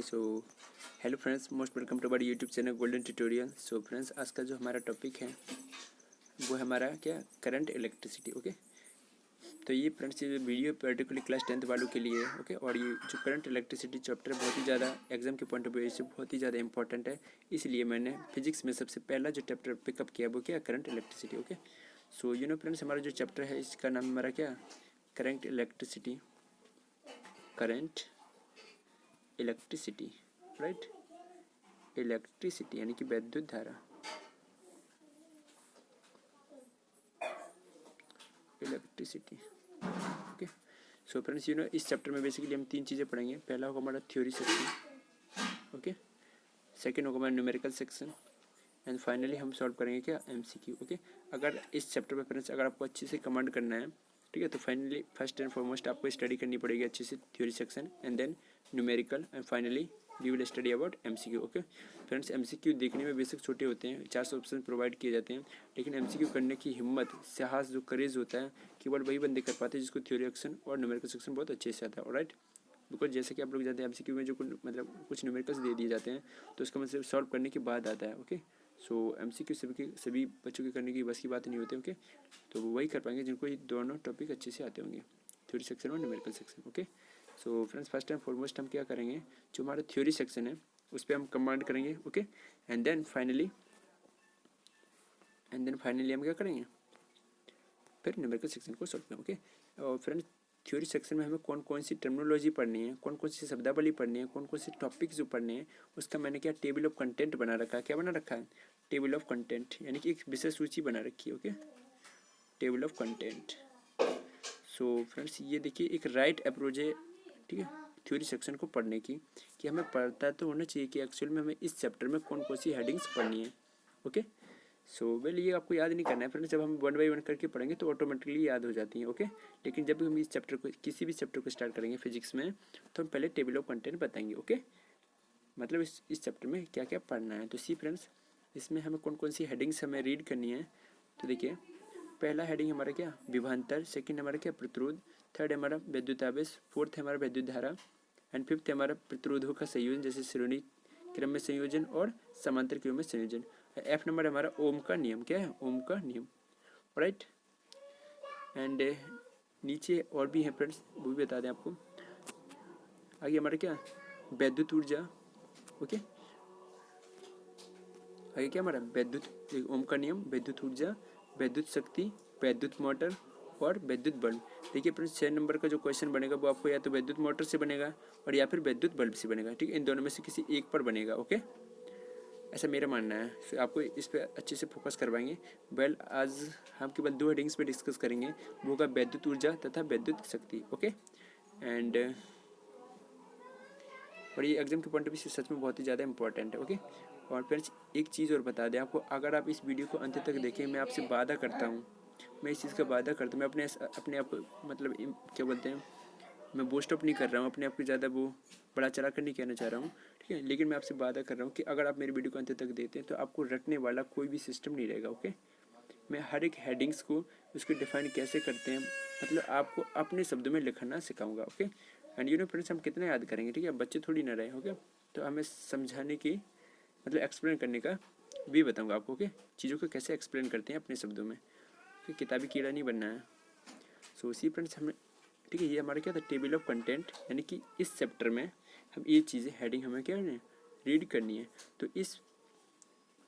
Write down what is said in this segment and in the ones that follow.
So hello friends, most welcome to our YouTube channel golden tutorial. So friends, आज का जो हमारा topic है वो हमारा क्या करंट इलेक्ट्रिसिटी। ओके, तो ये फ्रेंड्स ये वीडियो पर्टिकुलरली क्लास 10th वालों के लिए है। ओके, और ये जो करंट इलेक्ट्रिसिटी चैप्टर बहुत ही ज़्यादा एग्जाम के पॉइंट ऑफ व्यू से बहुत ही ज़्यादा इंपॉर्टेंट है, इसलिए मैंने फिजिक्स में सबसे पहला जो चैप्टर पिकअप किया वो क्या current electricity. Okay, so friends, हमारा जो चैप्टर है इसका नाम हमारा क्या current electricity, current electricity, right. Electricity यानी कि विद्युत धारा, इलेक्ट्रिसिटी। ओके, सो फ्रेंड्स इस चैप्टर में बेसिकली हम तीन चीज़ें पढ़ेंगे। पहला होगा हमारा थ्योरी सेक्शन, ओके। सेकंड होगा हमारा न्यूमेरिकल सेक्शन, एंड फाइनली हम सॉल्व करेंगे क्या एमसीक्यू। ओके, अगर इस चैप्टर में फ्रेंड्स अगर आपको अच्छे से कमांड करना है, ठीक है, तो फाइनली फर्स्ट एंड फॉरमोस्ट आपको स्टडी करनी पड़ेगी अच्छे से theory section, and then numerical, and finally we will study about MCQ. Okay friends, MCQ देखने में बेसिक छोटे होते हैं, 400 ऑप्शन प्रोवाइड किए जाते हैं, लेकिन एमसीक्यू करने की हिम्मत, साहस, जो करेज होता है केवल वही बंदे कर पाते हैं जिसको थ्योरी सेक्शन और न्यूमेरिकल सेक्शन बहुत अच्छे से आता है। राइट, बिकॉज जैसे कि आप लोग जानते हैं एमसीक्यू में जो मतलब कुछ न्यूमेरिकल्स दे दिए जाते हैं तो उसका मतलब सॉल्व करने के बाद आता है। ओके, सो एमसीक्यू सभी बच्चों के करने की बस की बात नहीं होती। ओके, तो वही कर पाएंगे जिनको ये दोनों टॉपिक अच्छे से आते होंगे, थ्योरी सेक्शन और numerical section. Okay, so friends, first and foremost हम क्या करेंगे, जो हमारा थ्योरी सेक्शन है उस पर हम कमांड करेंगे। ओके, एंड देन फाइनली हम क्या करेंगे, फिर न्यूमेरिकल सेक्शन को सॉल्व करेंगे। ओके, और फ्रेंड्स थ्योरी सेक्शन में हमें कौन कौन सी टर्मिनोलॉजी पढ़नी है, कौन कौन सी शब्दावली पढ़नी है, कौन कौन से टॉपिक जो पढ़ने हैं, उसका मैंने क्या टेबल ऑफ कंटेंट बना रखा है। क्या बना रखा है, टेबल ऑफ कंटेंट, यानी कि एक विषय सूची बना रखी है। Okay, table of content. So friends ये देखिए एक राइट अप्रोच है, ठीक है, थ्योरी सेक्शन को पढ़ने की, कि हमें पता तो होना चाहिए कि एक्चुअल में हमें इस चैप्टर में कौन कौन सी हेडिंग्स पढ़नी है। ओके, सो वेल ये आपको याद नहीं करना है फ्रेंड्स, जब हम वन बाई वन करके पढ़ेंगे तो ऑटोमेटिकली याद हो जाती हैं। ओके, लेकिन जब भी हम इस चैप्टर को, किसी भी चैप्टर को स्टार्ट करेंगे फिजिक्स में, तो हम पहले टेबल ऑफ कंटेंट बताएंगे। ओके, मतलब इस चैप्टर में क्या क्या पढ़ना है। तो सी फ्रेंड्स, इसमें हमें कौन कौन सी हेडिंग्स हमें रीड करनी है। तो देखिए पहला हेडिंग हमारा क्या विभवांतर, सेकंड हमारा क्या प्रतिरोध, थर्ड हमारा विद्युत आवेश, फोर्थ हमारा विद्युत धारा, एंड फिफ्थ हमारा प्रतिरोधों का संयोजन, जैसे श्रेणी क्रम में संयोजन और समांतर क्रम में संयोजन। एफ नंबर हमारा ओम का नियम, क्या है ओम का नियम, राइट। एंड नीचे और भी है फ्रेंड्स, वो भी बता दें आपको। आगे हमारा क्या विद्युत ऊर्जा। ओके, आगे क्या हमारा विद्युत ओम का नियम, विद्युत ऊर्जा, विद्युत शक्ति, विद्युत मोटर और विद्युत बल्ब। देखिए फ्रेंड्स 6 नंबर का जो क्वेश्चन बनेगा वो आपको या तो विद्युत मोटर से बनेगा और या फिर विद्युत बल्ब से बनेगा। ठीक है, इन दोनों में से किसी एक पर बनेगा। ओके, ऐसा मेरा मानना है। तो आपको इस पर अच्छे से फोकस करवाएंगे। वेल आज हम केवल 2 हेडिंग्स पे डिस्कस करेंगे, वो होगा विद्युत ऊर्जा तथा विद्युत शक्ति। ओके, एंड और ये एग्जाम के पॉइंट ऑफ व्यू से सच में बहुत ही ज़्यादा इंपॉर्टेंट है। ओके, और फ्रेंड्स एक चीज़ और बता दें आपको, अगर आप इस वीडियो को अंत तक देखें, मैं आपसे वादा करता हूँ, मैं इस चीज़ का वादा करता हूँ, मैं अपने आप को मतलब क्या बोलते हैं, मैं बूस्ट अप नहीं कर रहा हूँ अपने आप को, ज़्यादा वो बड़ा चढ़ा कर नहीं कहना चाह रहा हूँ, ठीक है, लेकिन मैं आपसे वादा कर रहा हूँ कि अगर आप मेरी वीडियो को अंत तक देते हैं तो आपको रटने वाला कोई भी सिस्टम नहीं रहेगा। ओके, मैं हर एक हेडिंग्स को उसको डिफाइन कैसे करते हैं, मतलब आपको अपने शब्दों में लिखना सिखाऊंगा। ओके, एंड फ्रेंड्स हम कितना याद करेंगे, ठीक है, बच्चे थोड़ी ना रहे। ओके, तो हमें समझाने की मतलब एक्सप्लेन करने का भी बताऊंगा आपको। ओके, चीज़ों को कैसे एक्सप्लेन करते हैं अपने शब्दों में, कि किताबी कीड़ा नहीं बनना है। सो सी फ्रेंड्स हमें, ठीक है, ये हमारा क्या था टेबल ऑफ कंटेंट, यानी कि इस चैप्टर में हम ये चीज़ें हेडिंग हमें क्या है रीड करनी है। तो इस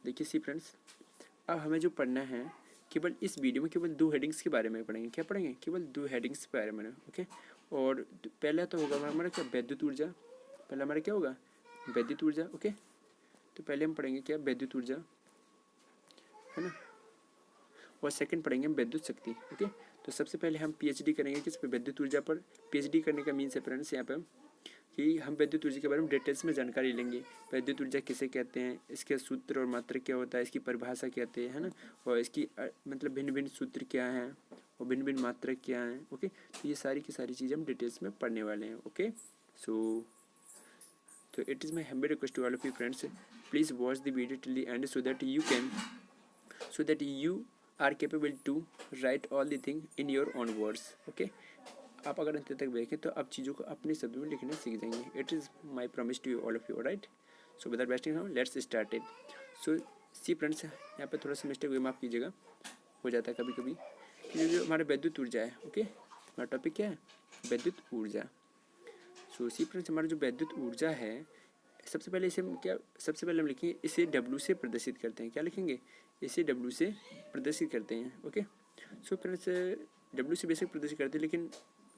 देखिए सी फ्रेंड्स, अब हमें जो पढ़ना है केवल इस वीडियो में केवल 2 हेडिंग्स के बारे में पढ़ेंगे। क्या पढ़ेंगे, केवल 2 हेडिंग्स के बारे में। ओके, और पहला तो होगा हमारा क्या विद्युत ऊर्जा, पहला हमारा क्या होगा विद्युत ऊर्जा। ओके, तो पहले हम पढ़ेंगे क्या विद्युत ऊर्जा, है ना, और सेकंड पढ़ेंगे हम विद्युत शक्ति। ओके, तो सबसे पहले हम पीएचडी करेंगे किस पे, विद्युत ऊर्जा पर। पीएचडी करने का मीन्स है फ्रेंड्स यहाँ पे कि हम विद्युत ऊर्जा के बारे में डिटेल्स में जानकारी लेंगे। विद्युत ऊर्जा किसे कहते हैं, इसके सूत्र और मात्रक क्या होता है, इसकी परिभाषा क्या होती है ना, और इसकी मतलब भिन्न भिन्न सूत्र क्या हैं और भिन्न भिन्न मात्रक क्या हैं। ओके, तो ये सारी की सारी चीज़ें हम डिटेल्स में पढ़ने वाले हैं। ओके, सो तो it is my humble request to all of you friends, please watch the video till the end so that you are capable to write all the thing in your own words. Okay, आप अगर अंत तक देखें तो आप चीज़ों को अपने शब्दों में लिखना सीख जाएंगे। It is my promise to you all of you, right. So without wasting time let's start it. So see friends, यहाँ पे थोड़ा सा मिस्टेक हुई, माफ़ कीजिएगा, हो जाता है कभी कभी। कि जो हमारा विद्युत ऊर्जा है, ओके, हमारा टॉपिक क्या है, विद्युत ऊर्जा। सो सी फ्रेंड्स, हमारा जो विद्युत ऊर्जा है, सबसे पहले इसे सबसे पहले हम लिखेंगे इसे डब्ल्यू से प्रदर्शित करते हैं। क्या लिखेंगे, इसे डब्ल्यू से प्रदर्शित करते हैं, ओके। सो फ्रेंड्स, डब्ल्यू से बेसिक प्रदर्शित करते हैं, लेकिन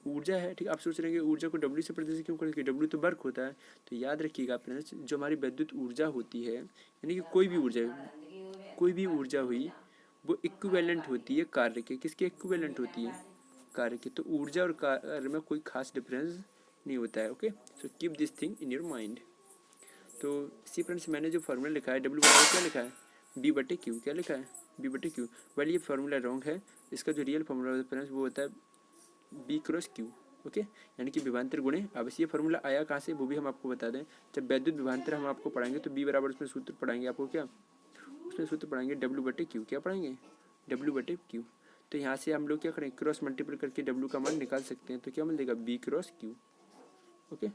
ऊर्जा है, ठीक। आप सोच रहे हैं कि ऊर्जा को डब्ल्यू से प्रदर्शित क्यों करेंगे, डब्ल्यू तो वर्क होता है। तो याद रखिएगा फ्रेंड्स, जो हमारी विद्युत ऊर्जा होती है, यानी कि कोई भी ऊर्जा हुई, वो इक्विवेलेंट होती है कार्य के। किसके इक्विवेलेंट होती है, कार्य के। तो ऊर्जा और कार्य में कोई खास डिफरेंस नहीं होता है, okay. So keep this thing in your mind. तो सी फ्रेंड्स, मैंने जो फार्मूला लिखा है डब्ल्यू बराबर क्या लिखा है, बी बटे क्यू। क्या लिखा है, बी बटे क्यू। वेल, ये फार्मूला रॉन्ग है। इसका जो रियल फार्मूला फ्रेंड्स वो होता है बी क्रॉस क्यू, ओके, यानी कि विभवांतर गुणे आवेश। ये फार्मूला आया कहाँ से, वो भी हम आपको बता दें। जब वैद्युत विभवांतर हम आपको पढ़ाएंगे तो बी बराबर उसमें सूत्र पढ़ाएंगे आपको, क्या उसमें सूत्र पढ़ाएंगे, डब्ल्यू बटे क्यू। क्या पढ़ाएंगे, डब्ल्यू बटे क्यू। तो यहाँ से हम लोग क्या करें, क्रॉस मल्टीपल करके डब्ल्यू का मान निकाल सकते हैं। तो क्या मिल जाएगा, बी क्रॉस क्यू, ओके।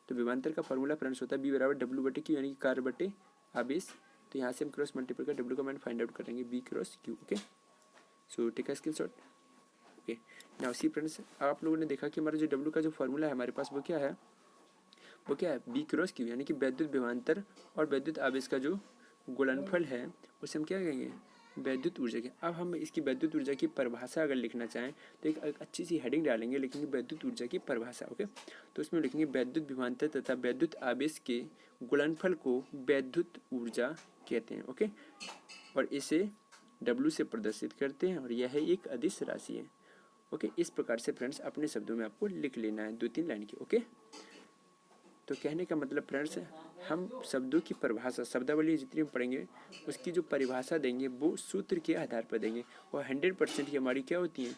तो विभवांतर का फार्मूला फ्रेंड्स होता है बी बराबर डब्ल्यू बटे क्यू, यानी कि कार्य बटे आवेश। तो यहाँ से हम क्रॉस मल्टीपल कर डब्ल्यू का मान फाइंड आउट करेंगे, B cross Q, okay. So take a screenshot, okay. Now see friends, आप लोगों ने देखा कि हमारा जो डब्ल्यू का जो फार्मूला है हमारे पास, वो क्या है, वो क्या है, बी क्रॉस क्यू, यानी कि विद्युत विभवांतर और विद्युत आवेश का जो गुणनफल है उसे हम क्या कहेंगे, वैद्युत ऊर्जा के। अब हम इसकी वैद्युत ऊर्जा की परिभाषा अगर लिखना चाहें तो एक अच्छी सी हेडिंग डालेंगे, लिखेंगे वैद्युत ऊर्जा की परिभाषा, ओके। तो उसमें लिखेंगे वैद्युत विभवांतर तथा वैद्युत आवेश के गुणनफल को वैद्युत ऊर्जा कहते हैं, ओके। और इसे डब्ल्यू से प्रदर्शित करते हैं और यह एक अदिश राशि है, ओके। इस प्रकार से फ्रेंड्स अपने शब्दों में आपको लिख लेना है 2-3 लाइन की, ओके। तो कहने का मतलब फ्रेंड्स, हम शब्दों की परिभाषा, शब्दावली जितनी हम पढ़ेंगे उसकी जो परिभाषा देंगे वो सूत्र के आधार पर देंगे, और 100% ही हमारी क्या होती हैं,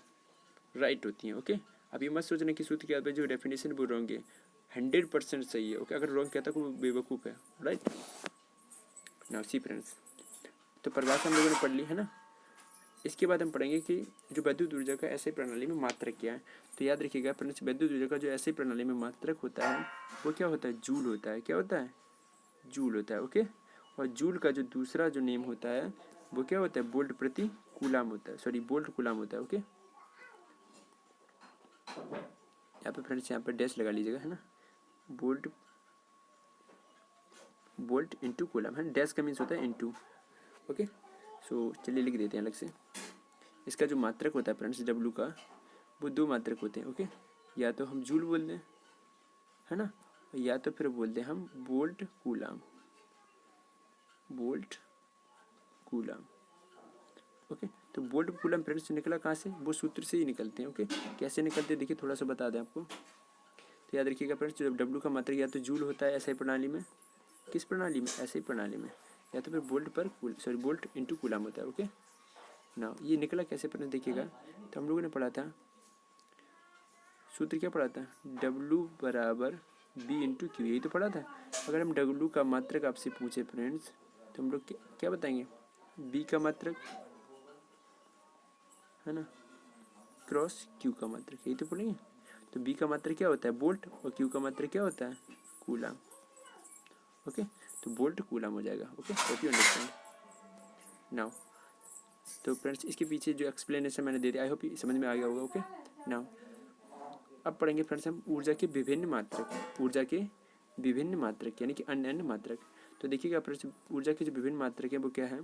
राइट होती हैं, ओके। अब ये मत सोचना कि सूत्र के आधार पर जो डेफिनेशन वो रॉन्ग है, 100% सही है, ओके। अगर रॉन्ग कहता है वो बेवकूफ़ है, राइट। नाउ सी फ्रेंड्स, तो परिभाषा हम लोगों ने पढ़ ली है ना। इसके बाद हम पढ़ेंगे कि जो विद्युत ऊर्जा का ऐसे प्रणाली में मात्रक क्या है। तो याद रखिएगा फ्रेंड्स, विद्युत ऊर्जा का जो ऐसे प्रणाली में मात्रक होता है वो क्या होता है, जूल होता है। क्या होता है, जूल होता है, ओके। और जूल का जो दूसरा जो नेम होता है वो क्या होता है, वोल्ट प्रति कूलाम होता है, सॉरी वोल्ट कूलाम होता है, ओके। यहाँ पे फ्रेंड्स, यहाँ पे डैश लगा लीजिएगा, है ना, वोल्ट इंटू कूलाम है, डैश का मीन्स होता है इंटू, ओके। सो चलिए लिख देते हैं अलग से। इसका जो मात्रक होता है फ्रेंड्स डब्ल्यू का, वो 2 मात्रक होते हैं, ओके। या तो हम जूल बोल दें, है ना, या तो फिर बोल दें हम volt coulomb, volt coulomb, okay. तो वोल्ट कूलाम फ्रेंड्स निकला कहाँ से, वो सूत्र से ही निकलते हैं, ओके। कैसे निकलते हैं देखिए, थोड़ा सा बता दें आपको। तो याद रखिएगा फ्रेंड्स, जब डब्ल्यू का मात्रक या तो जूल होता है ऐसे प्रणाली में, किस प्रणाली में, ऐसे प्रणाली में, या तो फिर वोल्ट पर सॉरी वोल्ट इंटू कूलाम होता है, ओके ना। ये निकला कैसे फ्रेंड्स देखिएगा, तो हम लोगों ने पढ़ा था, सूत्र क्या पढ़ा था, डब्ल्यू बराबर बी इंटू क्यू, यही तो पढ़ा था। अगर हम डब्ल्यू का मात्रक आपसे पूछे फ्रेंड्स तो हम लोग क्या बताएंगे, बी का मात्रक, है ना, क्रॉस क्यू का मात्रक, यही तो पढ़ेंगे। तो बी का मात्रक क्या होता है, वोल्ट, और क्यू का मात्रक क्या होता है, कूलाम, ओके। तो वोल्ट कूलाम हो जाएगा, okay. Hope you understand now. तो फ्रेंड्स इसके पीछे जो एक्सप्लेनेशन मैंने दे दिया, आई होप समझ में आ गया होगा, ओके नाउ। अब पढ़ेंगे फ्रेंड्स हम ऊर्जा के विभिन्न मात्रक, ऊर्जा के विभिन्न मात्रक यानी कि अन्य अन्य मात्रक। तो देखिएगा फ्रेंड्स, ऊर्जा के जो विभिन्न मात्रक हैं वो क्या है,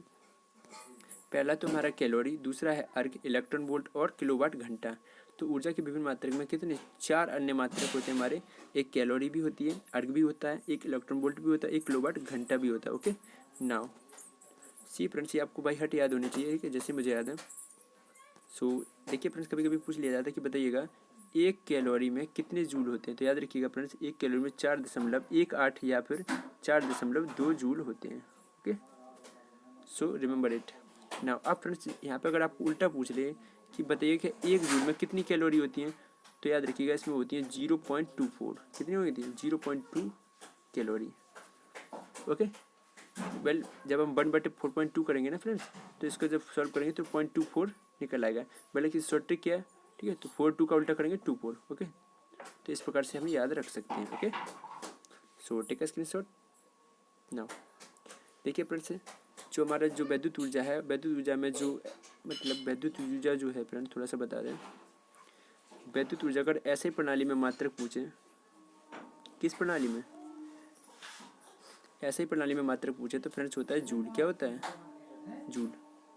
पहला तो हमारा कैलोरी, दूसरा है अर्ग, इलेक्ट्रॉन वोल्ट और किलोवाट घंटा। तो ऊर्जा के विभिन्न मात्रक में कितने, 4 अन्य मात्रक होते हैं हमारे। एक कैलोरी भी होती है, अर्ग भी होता है, एक इलेक्ट्रॉन वोल्ट भी होता है, एक किलोवाट घंटा भी होता है, ओके नाउ। सी फ्रेंड्स, ये आपको बाई हट याद होनी चाहिए, ठीक है, जैसे मुझे याद है। सो देखिए फ्रेंड्स, कभी कभी पूछ लिया जाता है कि बताइएगा 1 कैलोरी में कितने जूल होते हैं। तो याद रखिएगा फ्रेंड्स, 1 कैलोरी में 4.18 या फिर 4.2 जूल होते हैं, okay. So remember it now. अब फ्रेंड्स यहाँ पे अगर आपको उल्टा पूछ ले कि बताइए कि 1 जूल में कितनी कैलोरी होती हैं, तो याद रखिएगा इसमें होती है 0.24, कितनी होगी थी, 0.2 कैलोरी, ओके। वेल, जब हम 1/4.2 करेंगे ना फ्रेंड्स, तो इसको जब सॉल्व करेंगे तो 0.24 निकल आएगा। भले कि शॉर्ट ट्रिक क्या है, ठीक है। तो 4 2 का उल्टा करेंगे 2 4, ओके। तो इस प्रकार से हम याद रख सकते हैं, okay. So take a screenshot now. देखिए फ्रेंड्स, जो हमारा जो वैद्युत ऊर्जा है, वैद्युत ऊर्जा में जो मतलब वैद्युत ऊर्जा जो है फ्रेंड्स, थोड़ा सा बता दें। वैद्युत ऊर्जा अगर ऐसे प्रणाली में मात्रक पूछें, किस प्रणाली में, ऐसे ही प्रणाली में मात्रक पूछे तो फ्रेंड्स होता है जूल। क्या होता है? Joule,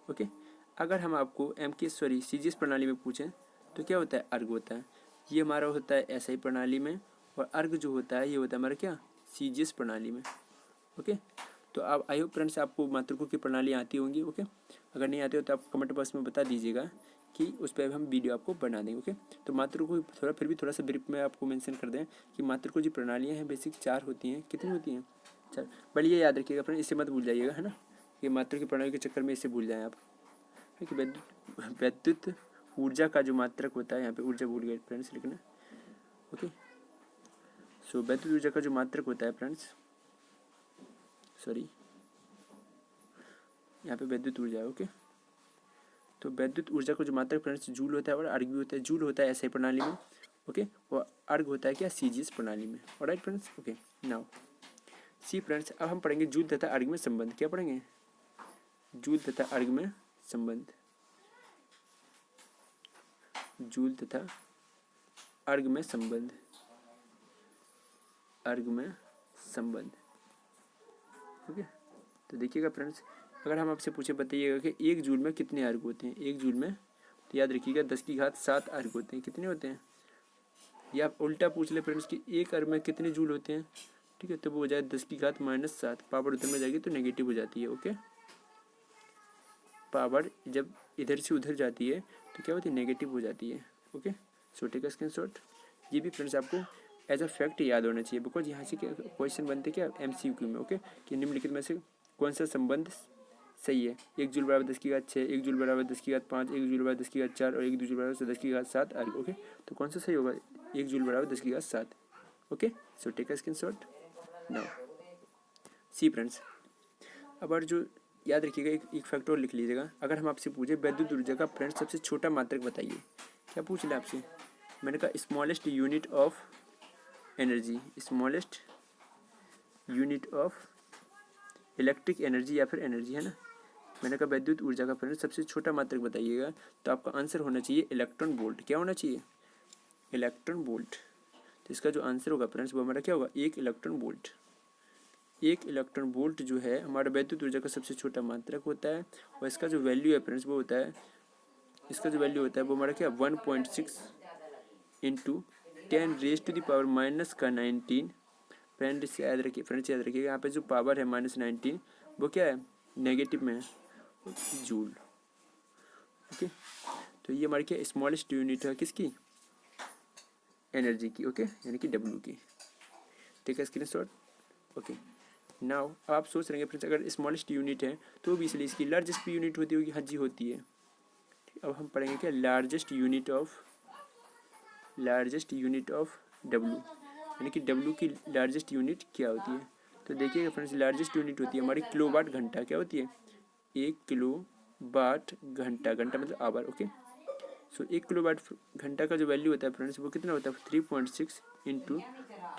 okay. अगर हम आपको सीजीएस प्रणाली में पूछें तो क्या होता है? अर्ग होता है। ये हमारा होता है एसआई प्रणाली में, और अर्ग जो होता है ये होता है हमारा क्या? सीजीएस प्रणाली में, ओके। तो आप आई होप फ्रेंड्स आपको मात्रकों की प्रणाली आती होंगी, ओके। अगर नहीं आती हो तो आप कमेंट बॉक्स में बता दीजिएगा कि उस पर हम वीडियो आपको बना देंगे, ओके। तो मात्रकों थोड़ा सा ब्रीफ में आपको मेंशन कर दें कि मात्रकों की प्रणालियाँ हैं बेसिक 4 होती हैं। कितनी होती हैं? 4। बट ये याद रखिएगा फ्रेंड, इसे मत भूल जाइएगा, है ना, कि मात्रक की प्रणाली के चक्कर में इसे भूल जाएं आप, है कि वैद्युत ऊर्जा का जो मात्रक होता है, यहाँ पे ऊर्जा भूल गए फ्रेंड्स लिखना, ओके। सो वैद्युत ऊर्जा का जो मात्रक होता है फ्रेंड्स, यहाँ पे वैद्युत ऊर्जा है, ओके। तो वैद्युत ऊर्जा का जो मात्रक फ्रेंड्स जूल होता है और अर्ग भी होता है। जूल होता है एसआई प्रणाली में, ओके, और अर्ग होता है क्या? सीजीएस प्रणाली में। Alright friends, okay. Now see friends, अब हम पढ़ेंगे जूल तथा अर्ग में संबंध। क्या पढ़ेंगे? जूल तथा अर्ग में संबंध। जूल तथा अर्ग में संबंध, अर्ग में संबंध, ओके। तो देखिएगा फ्रेंड्स, अगर हम आपसे पूछे बताइएगा कि 1 जूल में कितने अर्ग होते हैं? 1 जूल में, तो याद रखिएगा 10⁻7 अर्ग होते हैं। कितने होते हैं? या आप उल्टा पूछ ले फ्रेंड्स कि 1 अर्ग में कितने जूल होते हैं, ठीक है। तो वो हो जाए 10⁻⁻7। पावर उधर में जाएगी तो नेगेटिव हो जाती है, ओके। पावर जब इधर से उधर जाती है तो क्या होती है? नेगेटिव हो जाती है, okay. So take a screenshot. ये भी फ्रेंड्स आपको एज अ फैक्ट याद होना चाहिए, बिकॉज यहाँ से क्वेश्चन बनते क्या एमसीक्यू में, ओके, कि निम्नलिखित में से कौन सा संबंध सही है? 1 जूल बराबर 10⁻6, 1 जूल बराबर 10⁻5, 1 जूल बराबर 10⁻4 और 1 जूल बराबर 10⁻7 अर्ग, ओके। तो कौन सा सही होगा? 1 जूल बराबर 10⁻7, okay. So take a screenshot now. See friends, अब और जो याद रखिएगा, एक फैक्ट और लिख लीजिएगा। अगर हम आपसे पूछे वैद्युत ऊर्जा का फ्रेंड्स सबसे छोटा मात्रक बताइए, क्या पूछ ले आपसे? मैंने कहा smallest unit of energy, smallest unit of electric energy या फिर एनर्जी, है ना। मैंने कहा वैद्युत ऊर्जा का फ्रेंड्स सबसे छोटा मात्रक बताइएगा, तो आपका आंसर होना चाहिए इलेक्ट्रॉन वोल्ट। क्या होना चाहिए? Electron volt. तो इसका जो आंसर होगा फ्रेंड्स वो हमारा क्या होगा? 1 इलेक्ट्रॉन वोल्ट। 1 इलेक्ट्रॉन वोल्ट जो है हमारा वैद्युत ऊर्जा का सबसे छोटा मात्रक होता है, और इसका जो वैल्यू है फ्रेंड्स वो होता है, इसका जो वैल्यू होता है वो हमारा क्या? 1.6 इंटू 10⁻⁻⁻19। फ्रेंड्स याद रखिएगा यहाँ पे जो पावर है -19 वो क्या है? नेगेटिव में है, जूल, ओके। तो ये हमारी क्या स्मॉलेस्ट यूनिट है? किसकी? एनर्जी की, ओके, यानी कि डब्ल्यू की। Take a screenshot, okay. Now आप सोच रहे हैं फ्रेंड्स अगर स्मॉलेस्ट यूनिट है तो भी इसलिए इसकी लार्जेस्ट भी यूनिट होती होगी। हाँ जी होती है। अब हम पढ़ेंगे क्या? लार्जेस्ट यूनिट ऑफ डब्ल्यू, यानी कि डब्ल्यू की लार्जेस्ट यूनिट क्या होती है? तो देखिएगा फ्रेंड्स, लार्जेस्ट यूनिट होती है हमारी किलोवाट घंटा। क्या होती है? 1 किलोवाट घंटा, घंटा मतलब आवर, ओके। सो 1 किलोवाट घंटा का जो वैल्यू होता है फ्रेंड्स वो कितना होता है? 3.6 इंटू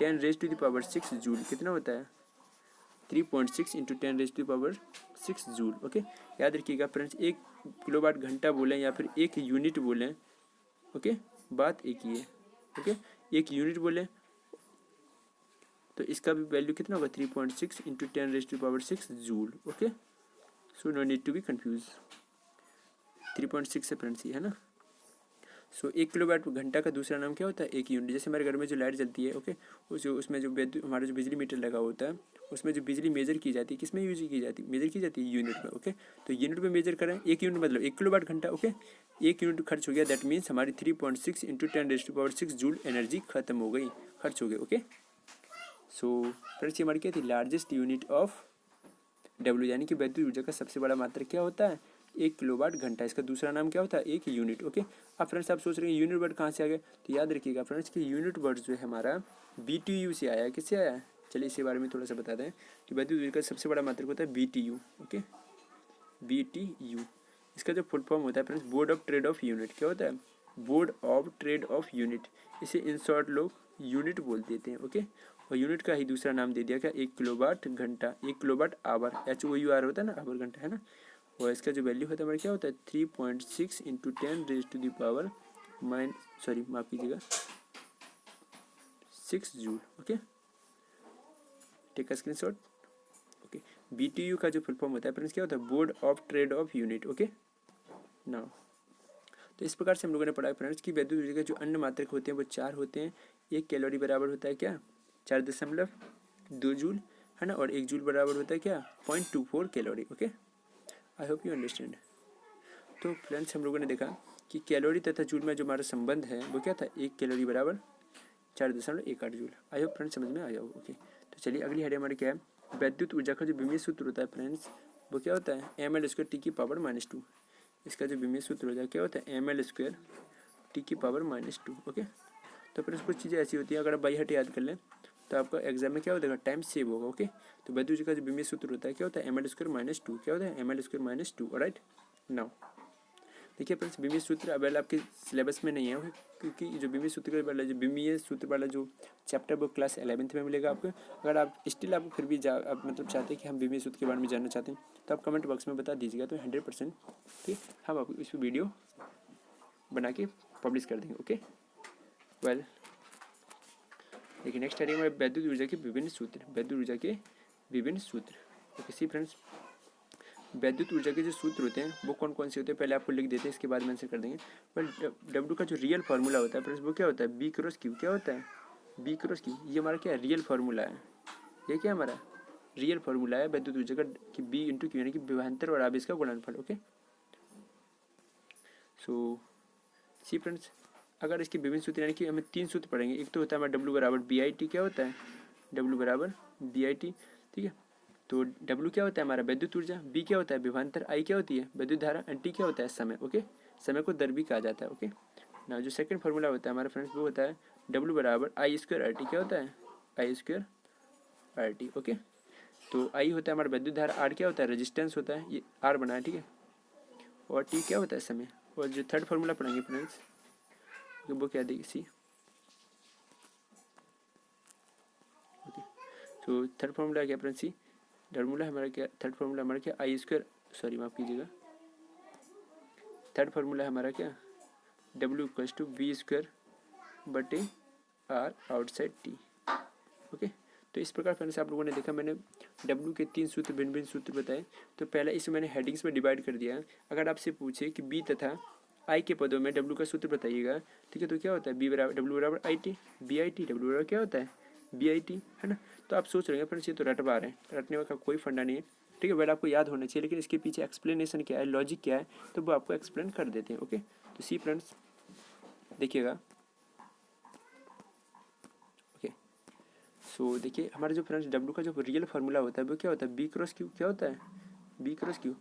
10⁻6 जूल। कितना होता है? 3.6 इंटू 10⁻6 जूल, ओके। याद रखिएगा फ्रेंड्स, 1 किलोवाट घंटा बोलें या फिर 1 यूनिट बोलें, ओके, बात एक ही है, ओके। 1 यूनिट बोलें तो इसका भी वैल्यू कितना होगा? 3.6 into 10⁻6 joule, okay. So no need to be confuse. 3.6 है फ्रेंड्स, ये है ना। सो 1 किलोवाट घंटा का दूसरा नाम क्या होता है? 1 यूनिट। जैसे हमारे घर में जो लाइट जलती है, ओके, उसमें जो हमारा जो बिजली मीटर लगा होता है उसमें जो बिजली मेजर की जाती है, किस में यूज की जाती है? मेजर की जाती है यूनिट में, ओके। तो यूनिट में मेजर करें, 1 यूनिट मतलब 1 किलोवाट घंटा, ओके। 1 यूनिट खर्च हो गया, दैट मीन्स हमारी 3.6 इंटू 10⁻6 जूल एनर्जी खत्म हो गई, खर्च हो गई, ओके। सो फ्रेंड्स ये हमारी क्या थी? लार्जेस्ट यूनिट ऑफ डब्ल्यू, यानी कि वैद्युत ऊर्जा का सबसे बड़ा मात्रक क्या होता है? 1 किलोवाट घंटा। इसका दूसरा नाम क्या होता है? 1 यूनिट, ओके। अब फ्रेंड्स आप सोच रहे हैं यूनिट वर्ड कहाँ से आ गया? तो याद रखिएगा फ्रेंड्स कि यूनिट वर्ड जो है हमारा BTU से आया है। किससे आया है? चलिए इसके बारे में थोड़ा सा बता दें कि वैद्युत ऊर्जा का सबसे बड़ा मात्रक होता है BTU, ओके, BTU। इसका जो फुल फॉर्म होता है friends board of trade off unit. क्या होता है? Board of trade off unit, इसे इन शॉर्ट लोग यूनिट बोल देते हैं। ओके, और यूनिट का ही दूसरा नाम दे दिया क्या, 1 किलोवाट घंटा, 1 किलोवाट आवर, HOUR होता है ना, आवर घंटा है ना। और इसका जो वैल्यू होता है हमारा क्या होता है 3.6 × 10⁻⁻⁻, माफ़ कीजिएगा 6 joule. Okay, take a screenshot. Okay, BTU का जो फुल फॉर्म होता है फ्रेंड्स क्या होता है, board of trade off unit. Okay now, तो इस प्रकार से हम लोगों ने पढ़ा फ्रेंड्स कि वैद्युत ऊर्जा के जो अन्य मात्रक होते हैं वो 4 होते हैं। 1 कैलोरी बराबर होता है क्या, 4.2 जूल है ना, और 1 जूल बराबर होता है क्या, 0.24 calorie. Okay, I hope you understand. तो फ्रेंड्स हम लोगों ने देखा कि कैलोरी तथा जूल में जो हमारा संबंध है वो क्या था, 1 कैलोरी बराबर 4.18 जूल। आई होप फ्रेंड्स समझ में आया हो। ओके, तो चलिए अगली हेडिंग हमारी क्या है, वैद्युत ऊर्जा का जो विमीय सूत्र होता है फ्रेंड्स वो क्या होता है, mL²T⁻²। इसका जो विमीय सूत्र होता है क्या होता है, mL²T⁻²। ओके, तो फ्रेंड्स कुछ चीज़ें ऐसी होती हैं, अगर आप बाई हट याद कर लें तो आपका एग्जाम में क्या हो जाएगा, टाइम सेव होगा। ओके, तो वैद्युत ऊर्जा का जो विमीय सूत्र होता है क्या होता है, mL²-2। क्या होता है, mL²-2। ऑलराइट नाउ देखिए फ्रेंड्स, विमीय सूत्र अवेल आपके सिलेबस में नहीं है, क्योंकि जो विमीय सूत्र वाला जो विमीय सूत्र वाला जो चैप्टर वो क्लास 11th में मिलेगा आपको। अगर आप स्टिल आप फिर भी आप मतलब चाहते हैं कि हम विमीय सूत्र के बारे में जानना चाहते हैं तो आप कमेंट बॉक्स में बता दीजिएगा, तो 100% ठीक हम आपको इस वीडियो बना के पब्लिश कर देंगे। ओके वेल, देखिए नेक्स्ट हेडिंग में वैद्युत ऊर्जा के विभिन्न सूत्र, वैद्युत ऊर्जा के विभिन्न सूत्र। ओके सी फ्रेंड्स, वैद्युत ऊर्जा के जो सूत्र होते हैं वो कौन कौन से होते हैं पहले आपको लिख देते हैं, इसके बाद मेंशन कर देंगे। पर W का जो रियल फार्मूला होता है फ्रेंड्स वो क्या होता है, B×Q। क्या होता है, B×Q, ये हमारा क्या है, रियल फार्मूला है। ये क्या हमारा रियल फार्मूला है वैद्युत ऊर्जा का, कि B×Q यानी कि विभवांतर और आवेश का गुणनफल। ओके, सो सी फ्रेंड्स, अगर इसके विभिन्न सूत्र यानी कि हमें 3 सूत्र पढ़ेंगे। एक तो होता है हमारा W=BIT। क्या होता है, W=BIT। ठीक है, तो W क्या होता है हमारा वैद्युत ऊर्जा, B क्या होता है विभवांतर, I क्या होती है विद्युत धारा, एंड T क्या होता है समय। ओके, समय को दर भी कहा जाता है। ओके ना, जो सेकंड फार्मूला होता है हमारा फ्रेंड्स वो होता है W=I²RT। क्या होता है, I²RT। ओके, तो I होता है हमारा विद्युत धारा, R क्या होता है रेजिस्टेंस होता है, ये R बना है। ठीक है, और T क्या होता है समय। और जो थर्ड फार्मूला पढ़ेंगे फ्रेंड्स वो क्या देगी सी। ओके, तो थर्ड फार्मूला क्या फ्रेंड्स सी, फार्मूला हमारा क्या, थर्ड फार्मूला हमारा क्या, माफ़ कीजिएगा, थर्ड फार्मूला हमारा क्या, W=V²/R आउटसाइड T। ओके, तो इस प्रकार फ्रेंड्स आप लोगों ने देखा, मैंने W के 3 सूत्र भिन्न भिन्न सूत्र बताए। तो पहला इसे मैंने हेडिंग्स में डिवाइड कर दिया। अगर आपसे पूछे कि B तथा I के पदों में W का सूत्र बताइएगा, ठीक है, तो क्या होता है W=IT, BIT, W क्या होता है BIT, है ना। तो आप सोच रहे हैं फ्रेंड्स ये तो रटवा रहे हैं, रटने का कोई फंडा नहीं है। ठीक है, वेल आपको याद होना चाहिए, लेकिन इसके पीछे एक्सप्लेनेशन क्या है, लॉजिक क्या है, तो वो आपको एक्सप्लेन कर देते हैं। ओके, तो सी फ्रेंड्स देखिएगा। ओके, सो देखिए हमारे जो फ्रेंड्स W का जो रियल फार्मूला होता है वो क्या होता है B×Q। क्या होता है B×Q,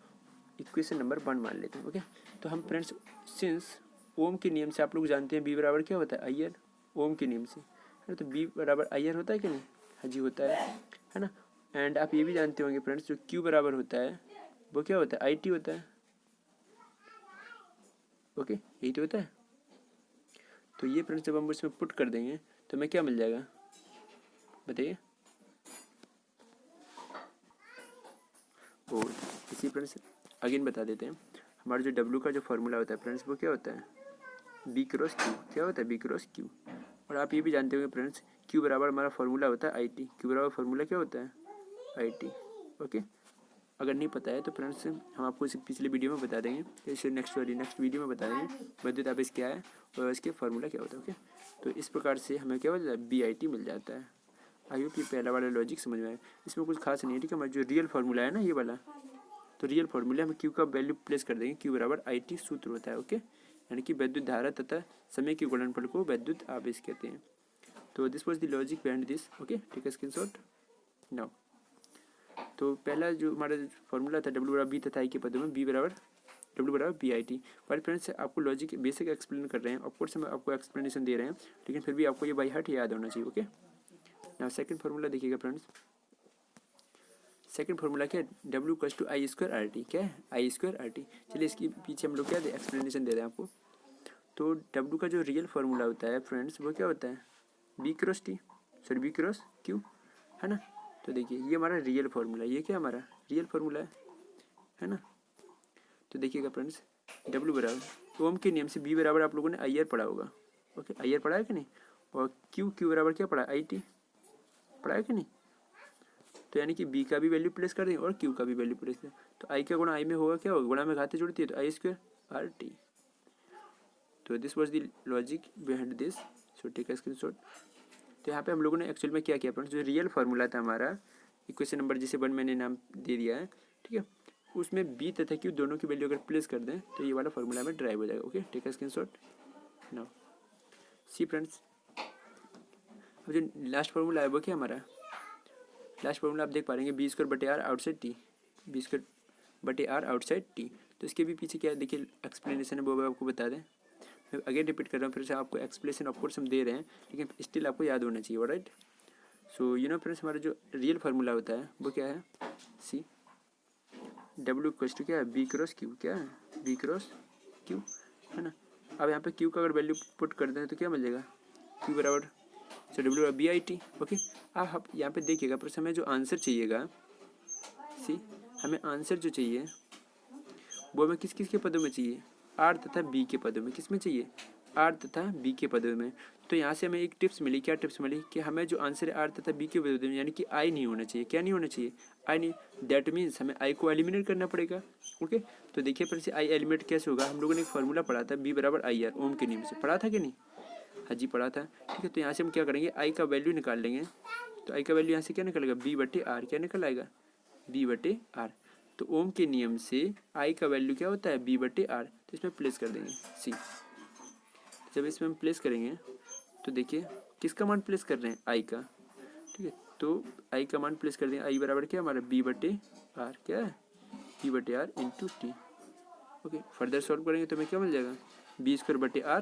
इक्वेशन नंबर 1 मान लेते हैं। ओके, तो हम फ्रेंड्स सिंस ओम के नियम से आप लोग जानते हैं B बराबर क्या होता है IR, ओम के नियम से, है ना। तो B बराबर IR होता है कि नहीं, हाँ जी होता है ना। एंड आप ये भी जानते होंगे फ्रेंड्स जो Q बराबर होता है वो क्या होता है IT होता है। ओके, यही तो होता है। तो ये फ्रेंड्स जब हम इसमें पुट कर देंगे तो हमें क्या मिल जाएगा बताइए। और इसी फ्रेंड्स अगेन बता देते हैं, हमारा जो W का जो फार्मूला होता है फ्रेंड्स वो क्या होता है B×Q। क्या होता है B×Q। और आप ये भी जानते होंगे फ्रेंड्स Q बराबर हमारा फार्मूला होता है IT। Q बराबर फार्मूला क्या होता है IT। ओके, अगर नहीं पता है तो फ्रेंड्स हम आपको इसे पिछले वीडियो में बता देंगे, इसे नेक्स्ट वीडियो में बता देंगे विद्युत आवेश क्या है और इसके फार्मूला क्या होता है। ओके, तो इस प्रकार से हमें क्या हो जाता है BIT मिल जाता है। आई होप ये पहला वाला लॉजिक समझ में आए, इसमें कुछ खास नहीं है। ठीक है, हमारा जो रियल फार्मूला है ना ये वाला, तो रियल फार्मूला हम Q का वैल्यू प्लेस कर देंगे, Q बराबर IT सूत्र होता है। ओके, यानी कि विद्युत धारा तथा समय के गुणनफल को विद्युत आवेश कहते हैं। तो this was the logic behind this. Okay, take a screenshot now. तो पहला जो हमारा फार्मूला था W=B तथा I के पदों में W=BIT। पर फ्रेंड्स आपको लॉजिक बेसिक एक्सप्लेन कर रहे हैं, ऑफकोर्स हम आपको एक्सप्लेनेशन दे रहे हैं, लेकिन फिर भी आपको ये बाई हार्ट याद होना चाहिए। ओके, नाउ सेकंड फार्मूला देखिएगा फ्रेंड्स। सेकंड फार्मूला क्या है W=I²RT। क्या है I²RT। चलिए इसके पीछे हम लोग क्या एक्सप्लेनेशन दे रहे हैं आपको। तो W का जो रियल फार्मूला होता है फ्रेंड्स वो क्या होता है, B cross T, sorry B cross Q, है ना। तो देखिए ये हमारा रियल फार्मूला, ये क्या हमारा रियल फार्मूला है ना। तो देखिएगा फ्रेंड्स, W बराबर ओम के नियम से B बराबर आप लोगों ने IR पढ़ा होगा, ओके, IR पढ़ा है कि नहीं, और Q बराबर क्या पढ़ा, IT पढ़ा है कि नहीं। तो यानी कि B का भी वैल्यू प्लेस कर दें और Q का भी वैल्यू प्लेस करें, तो I का गुणा I में होगा क्या होगा, गुणा में घाते जुड़ती है तो I² RT। तो this was the logic behind this, so take a screenshot. तो यहाँ पे हम लोगों ने एक्चुअल में क्या किया फ्रेंड्स, जो रियल फार्मूला था हमारा इक्वेशन नंबर जिसे 1 मैंने नाम दे दिया है, ठीक है, उसमें B तथा Q दोनों की वैल्यू अगर प्लेस कर दें तो ये वाला फार्मूला में ड्राइव हो जाएगा। Okay, take a screenshot now. See friends, अब जो लास्ट फार्मूला है वो क्या हमारा, लास्ट फार्मूला आप देख पा रहे हैं B² बटे R आउटसाइड T, B² बटे R आउटसाइड T। तो इसके भी पीछे क्या देखिए एक्सप्लेनेशन है वो मैं आपको बता दें, मैं अगेन रिपीट कर रहा हूँ, फिर से आपको एक्सप्लेनेशन ऑफकोर्स हम दे रहे हैं लेकिन स्टिल आपको याद होना चाहिए, right. So you know friends, हमारा जो रियल फार्मूला होता है वो क्या है, सी W इक्वल्स टू क्या है, B क्रॉस Q, क्या है B क्रॉस Q, है ना। अब यहाँ पे Q का अगर वैल्यू पुट कर दें तो क्या मिल जाएगा, Q बराबर सो W बराबर BIT। ओके, आप यहाँ पे देखिएगा, पर हमें जो आंसर चाहिएगा, सी हमें आंसर जो चाहिए वो हमें किस किस के पदों में चाहिए, R तथा B के पदों में, किस में चाहिए, R तथा B के पदों में। तो यहाँ से हमें एक टिप्स मिली, क्या टिप्स मिली कि हमें जो आंसर है R तथा B के पदों में यानी कि I नहीं होना चाहिए, क्या नहीं होना चाहिए, I नहीं, दैट मीन्स हमें I को एलिमिनेट करना पड़ेगा। ओके, तो देखिए फिर से I एलिमिनेट कैसे होगा, हम लोगों ने एक फार्मूला पढ़ा था B बराबर IR, ओम के नियम से पढ़ा था कि नहीं, हाँ जी पढ़ा था, ठीक है। तो यहाँ से हम क्या करेंगे, I का वैल्यू निकाल लेंगे, तो I का वैल्यू यहाँ से क्या निकलेगा, B बटे R, क्या निकल आएगा, B बटे R। तो ओम के नियम से I का वैल्यू क्या होता है, B बटे R, तो इसमें प्लेस कर देंगे सी। जब इसमें हम प्लेस करेंगे तो देखिए किसका मान प्लेस कर रहे हैं, I का, ठीक है। तो I का मान प्लेस कर देंगे, I बराबर क्या हमारा B बटे R, क्या है B बटे R into T। Okay, further solve करेंगे तो हमें क्या मिल जाएगा, B² बटे R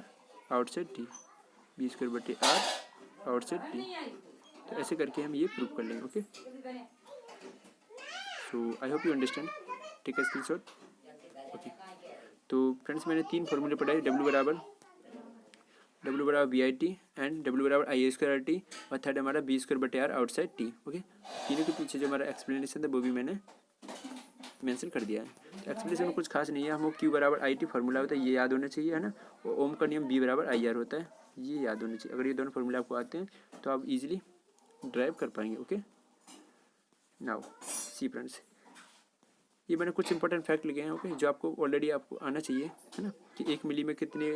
आउटसाइड T, B² बटे R आउटसाइड T। तो ऐसे करके हम ये प्रूव कर लेंगे। Okay, so I hope you understand, take a screenshot. Okay, तो फ्रेंड्स मैंने 3 फॉर्मूले पढ़ाए, W बराबर BIT एंड W बराबर IA² RT, और थर्ड हमारा B² बटे R आउटसाइड T। ओके, तीनों के पीछे जो हमारा एक्सप्लेनेशन था वो भी मैंने मेंशन कर दिया है। तो एक्सप्लेनेशन में कुछ खास नहीं है, हमको Q बराबर IT फार्मूला होता है ये याद होना चाहिए, है ना, और ओम का नियम B बराबर IR होता है ये याद होना चाहिए। अगर ये दोनों फार्मूले आपको आते हैं तो आप इजीली ड्राइव कर पाएंगे। ओके, नाउ सी फ्रेंड्स, ये मैंने कुछ इंपॉर्टेंट फैक्ट लिखे हैं, ओके, जो आपको ऑलरेडी आपको आना चाहिए, है ना, कि 1 मिली में कितने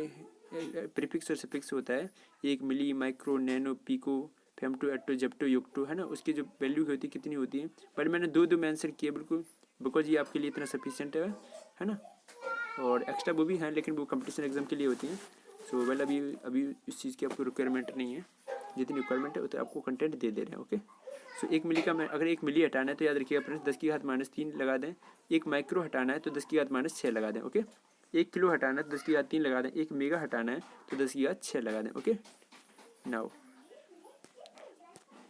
प्रीफिक्स और सफिक्स होता है, 1 milli, micro, nano, pico, femto, atto, zepto, yocto, है ना, उसकी जो वैल्यू होती है कितनी होती है, पर मैंने दो मेंशन किए बिल्कुल, बिकॉज ये आपके लिए इतना सफिशिएंट है ना, और एक्स्ट्रा वो भी हैं लेकिन वो कंपटीशन एग्जाम के लिए होती हैं। सो वेल अभी इस चीज़ की आपको रिक्वायरमेंट नहीं है, जितनी रिक्वायरमेंट है उतना आपको कंटेंट दे रहे हैं। ओके, सो 1 मिली का अगर 1 मिली हटाना है तो याद रखिएगा फ्रेंड्स 10 की घात -3 लगा दें, 1 माइक्रो हटाना है तो 10 की घात -6 लगा दें। ओके, 1 किलो हटाना है तो 10 की घात 3 लगा दें, 1 मेगा हटाना है तो 10 की घात 6 लगा दें। ओके, नाउ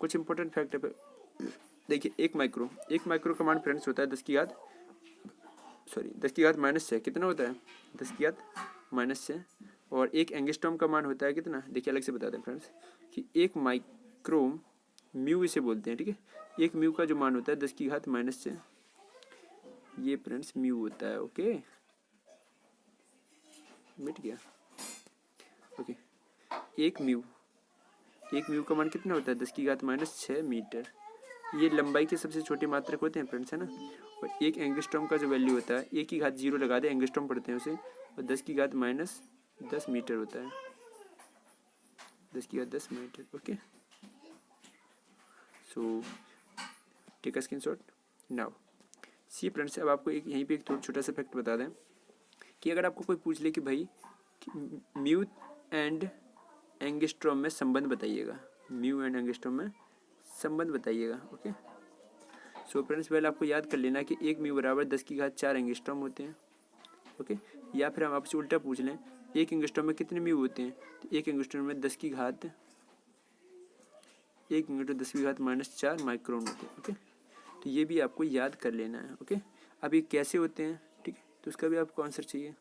कुछ इंपॉर्टेंट फैक्ट है, देखिए 1 माइक्रो का मान फ्रेंड्स होता है 10 की घात -6, कितना होता है 10 की घात -6, और 1 एंगस्ट्रॉम का मान होता है कितना, देखिए अलग से बता दें फ्रेंड्स कि 1 माइक्रो म्यू इसे बोलते हैं, ठीक है, 1 म्यू का जो मान होता है 10 की घात -6, ये फ्रेंड्स म्यू होता है। ओके, मिट गया। ओके, 1 म्यू का मान कितना होता है 10 की घात -6 मीटर, ये लंबाई के सबसे छोटे मात्रक होते हैं फ्रेंड्स, है ना। और 1 एंगस्ट्रॉम का जो वैल्यू होता है 1 की घात 0 लगा दे, एंगस्ट्रॉम पढ़ते हैं उसे, और 10 की घात -10 मीटर होता है, 10 की घात 10 metre. Okay, so take a screenshot now. See friends, अब आपको एक यहीं पे एक थोड़ा छोटा सा फैक्ट बता दें कि अगर आपको कोई पूछ ले कि भाई म्यू एंड एंगस्ट्रॉम में संबंध बताइएगा, म्यू एंड एंगस्ट्रॉम में संबंध बताइएगा। ओके, सो फ्रेंड्स पहले आपको याद कर लेना कि 1 म्यू बराबर 10 की घात 4 एंगस्ट्रॉम होते हैं। ओके, या फिर हम आपसे उल्टा पूछ लें 1 एंगस्ट्रॉम में कितने म्यू होते हैं, तो 1 एंगस्ट्रॉम में 10 की घात -4 माइक्रोन होते हैं। ओके, तो ये भी आपको याद कर लेना है। ओके, अब ये कैसे होते हैं, ठीक है, तो उसका भी आपको आंसर चाहिए,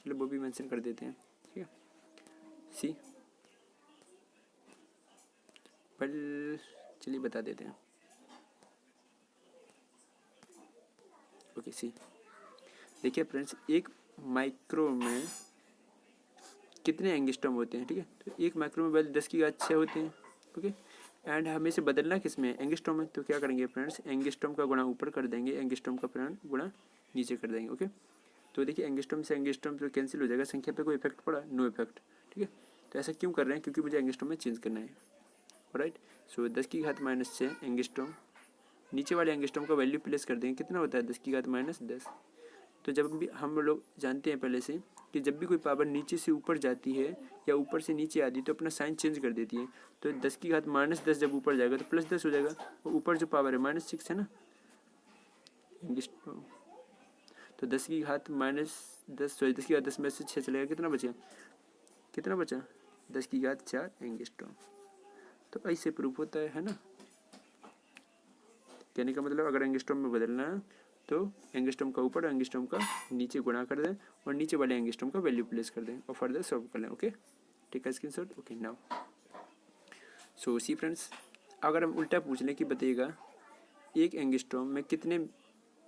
चलो वो भी मेंशन कर देते हैं, ठीक है। सी वेल चलिए बता देते हैं। ओके सी। देखिए फ्रेंड्स, एक माइक्रो में कितने एंगस्ट्रॉम होते हैं, ठीक है। तो एक माइक्रो में वैल्यू 10⁶ होते हैं, ओके। एंड हमें इसे बदलना किस में, एंगस्ट्रॉम में। तो क्या करेंगे फ्रेंड्स, एंगस्ट्रॉम का गुणा ऊपर कर देंगे, एंगस्ट्रॉम का गुणा नीचे कर देंगे, ओके। तो देखिए एंगस्ट्रॉम से एंगस्ट्रॉम तो कैंसिल हो जाएगा, संख्या पे कोई इफेक्ट पड़ा, नो इफेक्ट, ठीक है। तो ऐसा क्यों कर रहे हैं, क्योंकि मुझे एंगस्ट्रॉम में चेंज करना है, राइट। सो 10⁻⁻6 एंगस्ट्रॉम, नीचे वाले एंगस्ट्रॉम का वैल्यू प्लेस कर देंगे, कितना होता है 10⁻10। तो जब भी हम लोग जानते हैं पहले से कि जब भी कोई पावर नीचे से ऊपर जाती है या ऊपर से नीचे आती है तो अपना साइन चेंज कर देती है। तो 10⁻10 जब ऊपर जाएगा तो +10 हो जाएगा, और ऊपर जो पावर है -6 है ना, तो 10⁻10 सॉरी 10⁻10 में से 6 चलेगा, कितना बचा, 10⁻4 एंगस्ट्रॉम। तो ऐसे प्रूफ होता है ना। कहने का मतलब अगर एंगस्ट्रॉम में बदलना है तो एंगस्ट्रॉम का ऊपर एंगस्ट्रॉम का नीचे गुणा कर दें और नीचे वाले एंगस्ट्रॉम का वैल्यू प्लेस कर दें और फर्दर सॉल्व कर लें, ओके। ठीक है screenshot, okay. Now so see friends, अगर हम उल्टा पूछ लें कि बताइएगा एक एंगस्ट्रॉम में कितने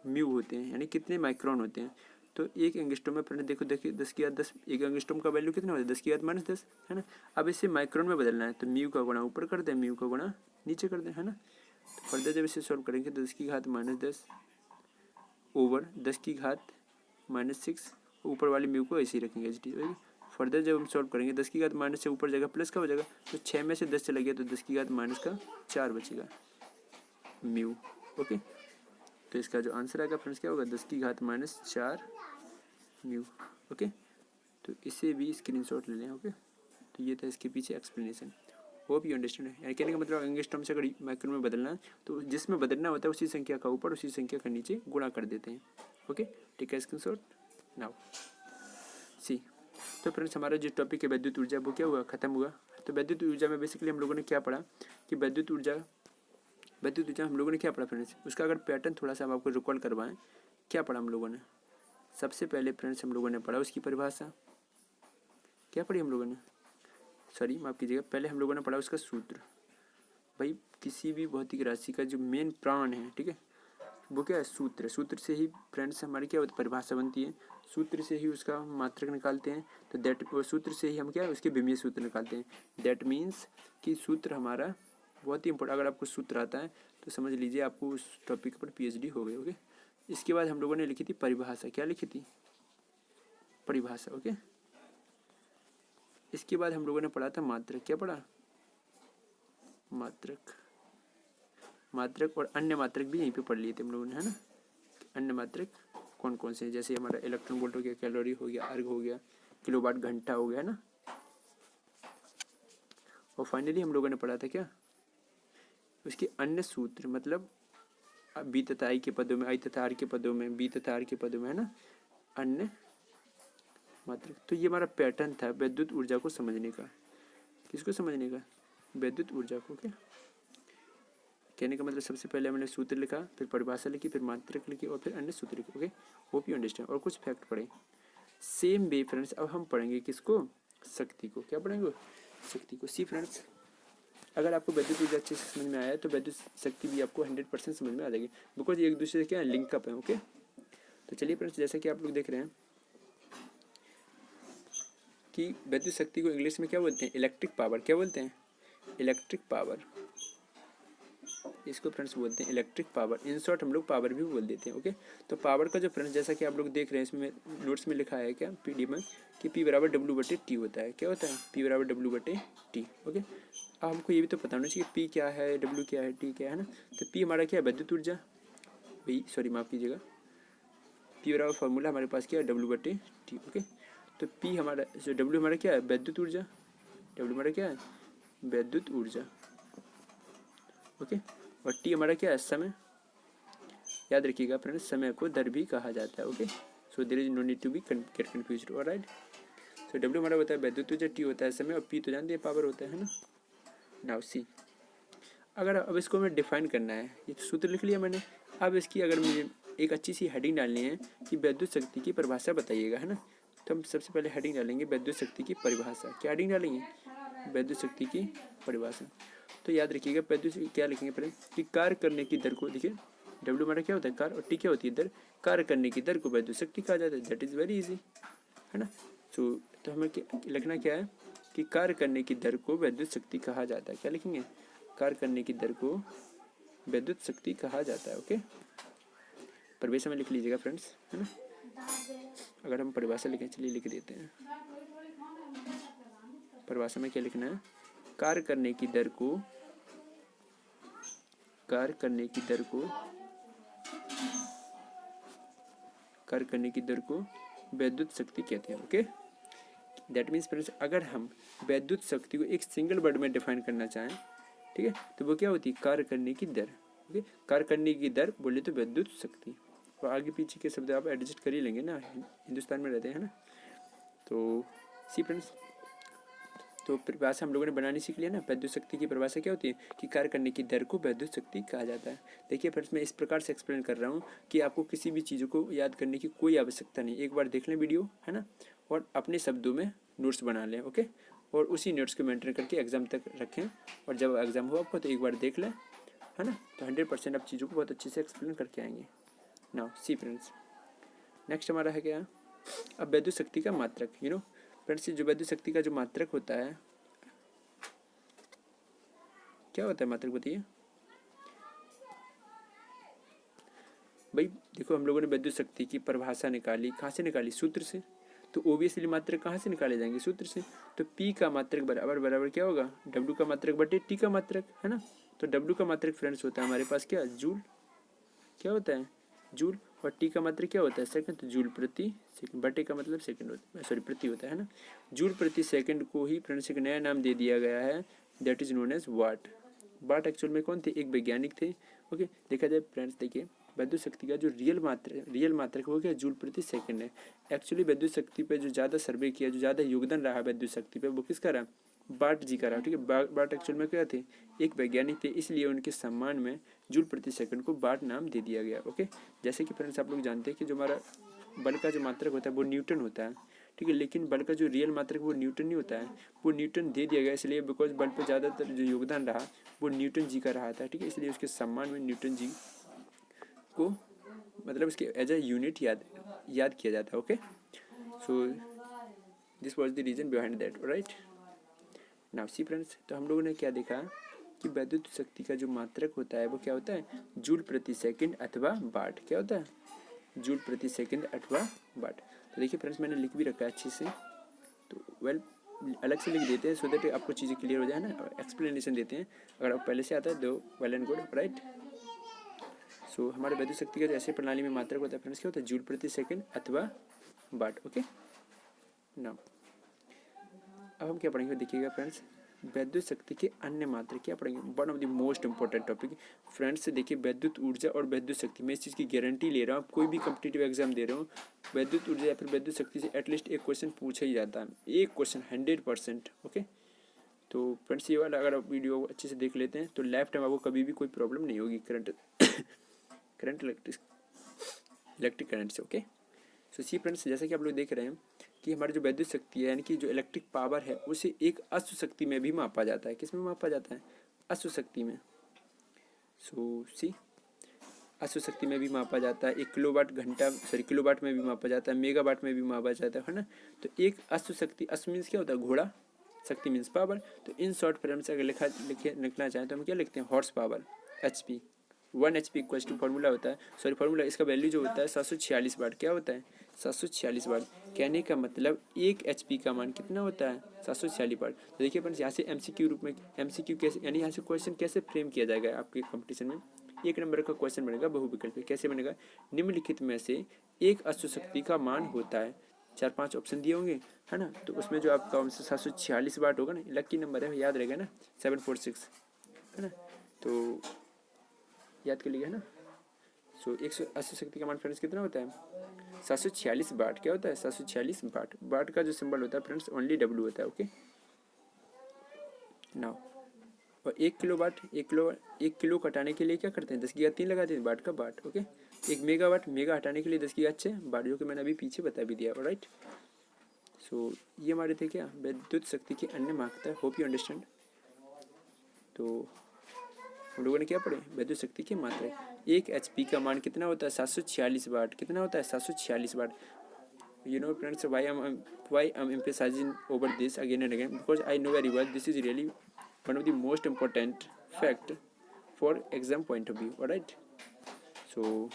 म्यू होते हैं, यानी कितने माइक्रोन होते हैं। तो एक एंगस्ट्रॉम में फ्रेंड देखो देखिए 10⁻10, एक एंगस्ट्रॉम का वैल्यू कितना होता है 10⁻10 है ना। अब इसे माइक्रोन में बदलना है तो म्यू का गुणा ऊपर कर दें, म्यू का गुणा नीचे कर दें, है ना। तो फर्दर जब इसे सॉल्व करेंगे 10⁻10 ओवर 10⁻6, ऊपर वाली म्यू को ऐसे ही रखेंगे एच डी। फर्दर जब हम सॉल्व करेंगे 10⁻- से ऊपर जाएगा प्लस का हो जाएगा, तो 6 में से 10 चला गया तो 10⁻4 बचेगा म्यू, ओके। तो इसका जो आंसर आएगा फ्रेंड्स क्या होगा 10⁻4 म्यू, ओके। तो इसे भी स्क्रीनशॉट ले लें, ओके। तो ये था इसके पीछे एक्सप्लेनेशन, होप यू अंडरस्टैंड है। कहने का मतलब एंगस्ट्रॉम से अगर माइक्रो में बदलना है तो जिसमें बदलना होता है उसी संख्या का ऊपर उसी संख्या का नीचे गुणा कर देते हैं, ओके। ठीक है स्क्रीनशॉट। नाउ सी, तो फ्रेंड्स हमारा जो टॉपिक है विद्युत ऊर्जा वो क्या हुआ, खत्म हुआ। तो विद्युत ऊर्जा में बेसिकली हम लोगों ने क्या पढ़ा कि विद्युत ऊर्जा हम लोगों ने क्या पढ़ा फ्रेंड्स, उसका अगर पैटर्न थोड़ा सा हम आपको रिकॉल करवाएं, क्या पढ़ा हम लोगों ने। सबसे पहले फ्रेंड्स हम लोगों ने पढ़ा उसकी परिभाषा, क्या पढ़ी हम लोगों ने, सॉरी माफ़ कीजिएगा, पहले हम लोगों ने पढ़ा उसका सूत्र। भाई किसी भी भौतिक राशि का जो मेन प्राण है, ठीक है, वो क्या है, सूत्र। सूत्र से ही फ्रेंड्स हमारी क्या होती है, परिभाषा बनती है। सूत्र से ही उसका मात्रक निकालते हैं, तो दैट सूत्र से ही हम क्या है उसके विमीय सूत्र निकालते हैं। दैट मीन्स कि सूत्र हमारा बहुत ही इंपॉर्टेंट, अगर आपको सूत्र आता है तो समझ लीजिए आपको उस टॉपिक पर PhD हो गई, ओके। इसके बाद हम लोगों ने लिखी थी परिभाषा, क्या लिखी थी, परिभाषा, ओके। इसके बाद हम लोगों ने पढ़ा था मात्रक, क्या पढ़ा, मात्रक और अन्य मात्रक भी यहीं पे पढ़ लिए थे हम लोगों ने, है ना। अन्य मात्रक कौन कौन से, जैसे हमारा इलेक्ट्रॉन वोल्ट हो गया, कैलोरी हो गया, अर्ग हो गया, किलोवाट घंटा हो गया, है ना। और फाइनली हम लोगों ने पढ़ा था क्या, उसके अन्य सूत्र, मतलब बी तथा आई के पदों में, आई तथा आर के पदों में, बी तथा आर के पदों में, है ना, अन्य मात्रक। तो ये हमारा पैटर्न था विद्युत ऊर्जा को समझने का। किसको समझने का, विद्युत ऊर्जा को, क्या कहने का मतलब सबसे पहले हमने सूत्र लिखा, फिर परिभाषा लिखी, फिर मात्रक लिखी और फिर अन्य सूत्र लिखे, ओके। Hope you understand. और कुछ फैक्ट पढ़े। सेम वे फ्रेंड्स अब हम पढ़ेंगे किसको, शक्ति को। क्या पढ़ेंगे, शक्ति को। सी फ्रेंड्स, अगर आपको विद्युत ऊर्जा अच्छे से समझ में आया तो विद्युत शक्ति भी आपको 100% समझ में आ जाएगी, बिकॉज एक दूसरे से क्या लिंकअप है, ओके। तो चलिए फ्रेंड्स, जैसा कि आप लोग देख रहे हैं कि विद्युत शक्ति को इंग्लिश में क्या बोलते हैं, इलेक्ट्रिक पावर। क्या बोलते हैं, इलेक्ट्रिक पावर। इसको फ्रेंड्स बोलते हैं इलेक्ट्रिक पावर, इन शॉर्ट हम लोग पावर भी बोल देते हैं, ओके। तो पावर का जो फ्रेंड्स जैसा कि आप लोग देख रहे हैं इसमें नोट्स में लिखा है क्या, PD में, कि P = W/T होता है। क्या होता है, P = W/T, ओके। अब हमको ये भी तो पता होना चाहिए P क्या है, W क्या है, T क्या है ना। तो P हमारा क्या है, विद्युत ऊर्जा, भाई सॉरी माफ़ कीजिएगा, P बराबर फॉर्मूला हमारे पास क्या है, W/T, ओके। तो P हमारा जो W हमारा क्या है, विद्युत ऊर्जा, W हमारा क्या है, विद्युत ऊर्जा, ओके। और T हमारा क्या है, समय। याद रखिएगा फ्रेंड्स, समय को दर भी कहा जाता है, okay. So there is no need to be get confused, alright. So W हमारा होता है विद्युत ऊर्जा, T होता है समय और P तो जानते हैं पावर होता है ना। नाउ सी, अगर अब इसको हमें डिफाइन करना है, ये सूत्र लिख लिया मैंने। अब इसकी अगर मुझे एक अच्छी सी हेडिंग डालनी है कि विद्युत शक्ति की परिभाषा बताइएगा, है ना। तो हम सबसे पहले हेडिंग डालेंगे विद्युत शक्ति की परिभाषा। क्या हेडिंग डालेंगे? विद्युत शक्ति की परिभाषा। तो याद रखिएगा विद्युत क्या लिखेंगे पहले कि कार्य करने की दर को, देखिए डब्ल्यू हमारा क्या होता है कार्य, और टी क्या होती है दर, कार्य करने की दर को विद्युत शक्ति कहा जाता है। दैट इज़ वेरी इजी, है ना। तो हमें लिखना क्या है कि कार्य करने की दर को विद्युत शक्ति कहा जाता है। क्या लिखेंगे? कार्य करने की दर को विद्युत शक्ति कहा जाता है। ओके, परिभाषा में लिख लीजिएगा फ्रेंड्स, है ना। अगर हम परिभाषा लिखें, चलिए लिख देते हैं। परिभाषा में क्या लिखना है? कार्य करने की दर को, कार्य करने की दर को, कार्य करने की दर को विद्युत शक्ति कहते हैं। ओके, दैट मीन्स फ्रेंड्स अगर हम विद्युत शक्ति को एक सिंगल वर्ड में डिफाइन करना चाहें, ठीक है, तो वो क्या होती है? कार्य करने की दर। ओके, कार्य करने की दर बोले तो विद्युत शक्ति, और आगे पीछे के शब्द आप एडजस्ट कर ही लेंगे ना, हिंदुस्तान में रहते हैं ना। तो सी फ्रेंड्स, तो परिभाषा हम लोगों ने बनानी सीख लिया ना। विद्युत शक्ति की परिभाषा क्या होती है कि कार्य करने की दर को विद्युत शक्ति कहा जाता है। देखिए फ्रेंड्स, मैं इस प्रकार से एक्सप्लेन कर रहा हूँ कि आपको किसी भी चीज़ों को याद करने की कोई आवश्यकता नहीं। एक बार देख लें वीडियो, है ना, और अपने शब्दों में नोट्स बना लें। ओके, और उसी नोट्स को मेंटेन करके एग्जाम तक रखें, और जब एग्जाम हो आपको तो एक बार देख लें, है ना, तो 100% आप चीज़ों को बहुत अच्छे से एक्सप्लेन करके आएंगे। नाउ सी फ्रेंड्स, नेक्स्ट हमारा है क्या? अब विद्युत शक्ति का मात्रक। फ्रेंड्स, जो विद्युत शक्ति का जो मात्रक होता है, क्या होता है मात्रक बताइए भाई। देखो हम लोगों ने विद्युत शक्ति की परिभाषा निकाली, कहाँ से निकाली? सूत्र से। तो ओबियसली मात्रक कहाँ से निकाले जाएंगे? सूत्र से। तो पी का मात्रक बराबर क्या होगा? डब्ल्यू का मात्रक बटे टी का मात्रक, है ना। तो डब्ल्यू का मात्रक फ्रेंड्स होता है हमारे पास क्या? जूल। क्या होता है? जूल। और टी का मात्रक क्या होता है? सेकंड। तो जूल प्रति सेकंड, बटे का मतलब सेकंड होता है, सॉरी प्रति होता है ना। जूल प्रति सेकंड को ही फ्रेंड्स एक नया नाम दे दिया गया है, that is known as watt. Watt actual में कौन थे? एक वैज्ञानिक थे। ओके, देखा जाए फ्रेंड्स, देखिए विद्युत शक्ति का जो रियल मात्रक वो क्या? जूल प्रति सेकंड है। एक्चुअली विद्युत शक्ति पे जो ज़्यादा सर्वे किया, जो ज़्यादा योगदान रहा विद्युत शक्ति पे, वो किसका रहा? बाट जी का रहा। ठीक है, बाट एक्चुअल में क्या थे? एक वैज्ञानिक थे, इसलिए उनके सम्मान में जूल प्रति सेकंड को बाट नाम दे दिया गया। ओके, जैसे कि फ्रेंड्स आप लोग जानते हैं कि जो हमारा बल का जो मात्रक होता है वो न्यूटन होता है, ठीक है, लेकिन बल का जो रियल मात्रक वो न्यूटन नहीं होता है, वो न्यूटन दे दिया गया इसलिए बिकॉज बल पर ज़्यादातर जो योगदान रहा वो न्यूटन जी का रहा था। ठीक है, इसलिए उसके सम्मान में न्यूटन जी को मतलब उसके एज ए यूनिट याद किया जाता है। Okay, so this was the reason behind that, right. Now see friends, तो हम लोगों ने क्या देखा कि विद्युत शक्ति का जो मात्रक होता है वो क्या होता है? जूल प्रति सेकंड अथवा वाट। क्या होता है? जूल प्रति सेकंड अथवा वाट। तो देखिए फ्रेंड्स, मैंने लिख भी रखा है अच्छे से, तो अलग से लिख देते हैं सो दैट आपको चीज़ें क्लियर हो जाए ना। एक्सप्लेनेशन देते हैं, अगर आप पहले से आता है तो वेल एंड गुड, राइट। सो हमारे विद्युत शक्ति का जो ऐसे प्रणाली में मात्रक होता है फ्रेंड्स, क्या होता है? जूल प्रति सेकंड अथवा वाट। ओके, नाउ अब हम क्या पढ़ेंगे देखिएगा फ्रेंड्स, विद्युत शक्ति के अन्य मात्रक क्या पढ़ेंगे। One of the most important topic friends. देखिए विद्युत ऊर्जा और विद्युत शक्ति, मैं इस चीज़ की गारंटी ले रहा हूँ, कोई भी कॉम्पिटिटिव एग्जाम दे रहा हूँ, विद्युत ऊर्जा या फिर विद्युत शक्ति से एटलीस्ट एक क्वेश्चन पूछा ही जाता है, एक क्वेश्चन 100%। ओके, तो फ्रेंड्स ये वाला अगर आप वीडियो अच्छे से देख लेते हैं तो लाइफ टाइम आपको कभी भी कोई प्रॉब्लम नहीं होगी करंट इलेक्ट्रिक करंट से। ओके, सो सी फ्रेंड्स, जैसे कि आप लोग देख रहे हैं कि हमारी जो विद्युत शक्ति है, यानी कि जो इलेक्ट्रिक पावर है, उसे एक अश्व शक्ति में भी मापा जाता है। किस में मापा जाता है? अश्व शक्ति में। सो सी, अश्व शक्ति में भी मापा जाता है, 1 किलोवाट घंटा, सॉरी किलोवाट में भी मापा जाता है, मेगावाट में भी मापा जाता है ना। तो एक अश्व शक्ति, अश्व मीन्स क्या होता है? घोड़ा, शक्ति मीन्स पावर। तो इन शॉर्ट फ्रेंड्स अगर लिखना चाहें तो हम क्या लिखते हैं? Horse power, HP। 1 HP equal to formula होता है, सॉरी फार्मूला, इसका वैल्यू जो होता है 746 वाट। क्या होता है? 746 वाट। कहने का मतलब 1 HP का मान कितना होता है? 746 वाट। तो देखिए फ्रेंड्स, यहाँ से MCQ रूप में, MCQ कैसे, यानी यहाँ से क्वेश्चन कैसे फ्रेम किया जाएगा आपके कंपटीशन में। 1 नंबर का क्वेश्चन बनेगा बहुविकल्पी। कैसे बनेगा? निम्नलिखित में से एक अश्व शक्ति का मान होता है, 4-5 ऑप्शन दिए होंगे, है ना। तो उसमें जो आपका 746 वाट होगा ना, लकी नंबर है, याद रहेगा ना, 746, है ना। तो याद कर लिया है ना। सो 180 शक्ति का मान फ्रेंड्स कितना होता है? 746 वाट। क्या होता है? 746 वाट। वाट का जो सिंबल होता है फ्रेंड्स ओनली W होता है। ओके, नाउ और 1 किलो वाट, 1 किलो हटाने के लिए क्या करते हैं? 10 की घात 3 लगाते हैं, वाट का वाट। ओके, 1 मेगावाट, मेगा हटाने के लिए 10 की घात 6 वाट, जो कि मैंने अभी पीछे बता भी दिया, राइट। सो ये हमारे थे क्या, विद्युत शक्ति की अन्य मात्रा। Hope you understand. तो हम लोगों ने क्या पढ़े, विद्युत शक्ति की मात्रा। एक HP का मान कितना होता है, 746 वाट। कितना होता है, 746 वाट। You know friends, why I'm emphasizing over this again and again, because I know very well this is really one of the most important fact for exam point of view. All right, so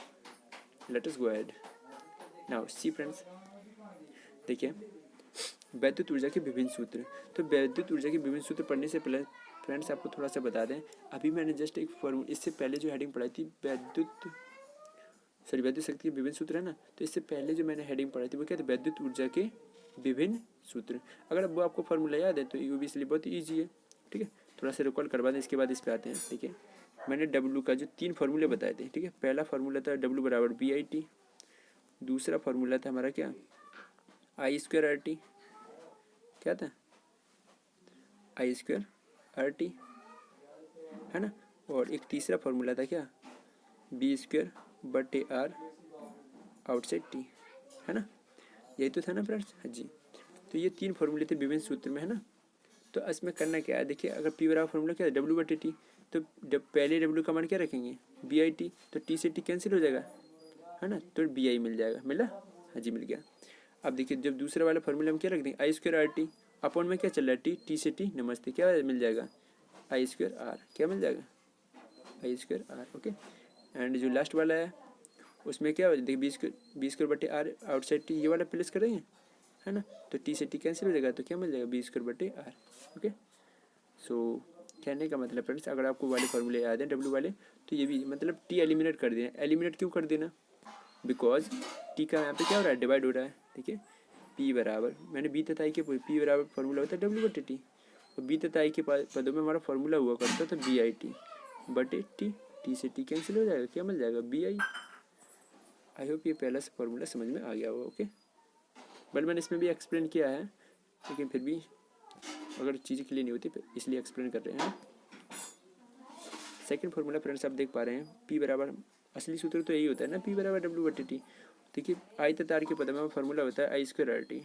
let us go ahead now. See friends, देखिए वैद्युत ऊर्जा के विभिन्न सूत्र। तो वैद्युत ऊर्जा के विभिन्न सूत्र पढ़ने से पहले फ्रेंड्स आपको थोड़ा सा बता दें, अभी मैंने जस्ट एक फॉर्मूला, इससे पहले जो हेडिंग पढ़ाई थी वैद्युत शक्ति के विभिन्न सूत्र है ना, तो इससे पहले जो मैंने हेडिंग पढ़ाई थी वो क्या था, वैद्युत ऊर्जा के विभिन्न सूत्र। अगर वो आपको फॉर्मूला याद है तो ये भी इसलिए बहुत ईजी है। ठीक है, थोड़ा सा रिकॉल करवा दें, इसके बाद इस पर आते हैं। ठीक है, मैंने W का जो 3 फार्मूले बताए थे। ठीक है, पहला फार्मूला था W बराबर BIT, दूसरा फार्मूला था हमारा क्या, I² RT, क्या था, I² RT, है ना, और एक तीसरा फार्मूला था क्या, B² बटे R आउटसाइड T, है ना, यही तो था ना फ्रेंड्स। हाँ जी, तो ये 3 फार्मूले थे विभिन्न सूत्र में, है ना। तो इसमें करना क्या है, देखिए अगर P बराबर फार्मूला क्या है, W बटे T, तो पहले W का मान क्या रखेंगे, BIT, तो T से T कैंसिल हो जाएगा, है ना, तो BI मिल जाएगा। मिला, हाँ जी मिल गया। अब देखिए जब दूसरे वाला फार्मूला हम क्या रख देंगे, I² RT, अपॉन में क्या चल रहा है, T से T नमस्ते, क्या मिल जाएगा, I² R, क्या मिल जाएगा, I² R। ओके, एंड जो लास्ट वाला है उसमें क्या देखिए B² बटे R आउटसाइड T, ये वाला प्लेस करेंगे, है ना, तो T से T कैंसिल हो जाएगा, तो क्या मिल जाएगा, B² बटे R। ओके, सो कहने का मतलब फ्रेंड्स, अगर आपको वाले फार्मूले याद हैं W वाले, तो ये भी मतलब T एलिमिनेट कर देना। एलिमिनेट क्यों कर देना, बिकॉज T का यहाँ पे क्या हो रहा है, डिवाइड हो रहा है। ठीक है, P बराबर, मैंने B तथा I के P बराबर फार्मूला होता है W बटे T, और B तथा I के पदों में हमारा फार्मूला हुआ करता था BIT बटे T, T से T कैंसिल हो जाएगा, क्या मिल जाएगा, BI। आई होप ये पहला से फार्मूला समझ में आ गया होगा। ओके, बट मैंने इसमें भी एक्सप्लेन किया है, लेकिन फिर भी अगर चीज़ें क्लियर नहीं होती इसलिए एक्सप्लेन कर रहे हैं। सेकंड फार्मूला फ्रेंड्स आप देख पा रहे हैं, P बराबर, असली सूत्र तो यही होता है ना, P बराबर W बटे T। देखिए I तथा R के पद में फार्मूला होता है I² RT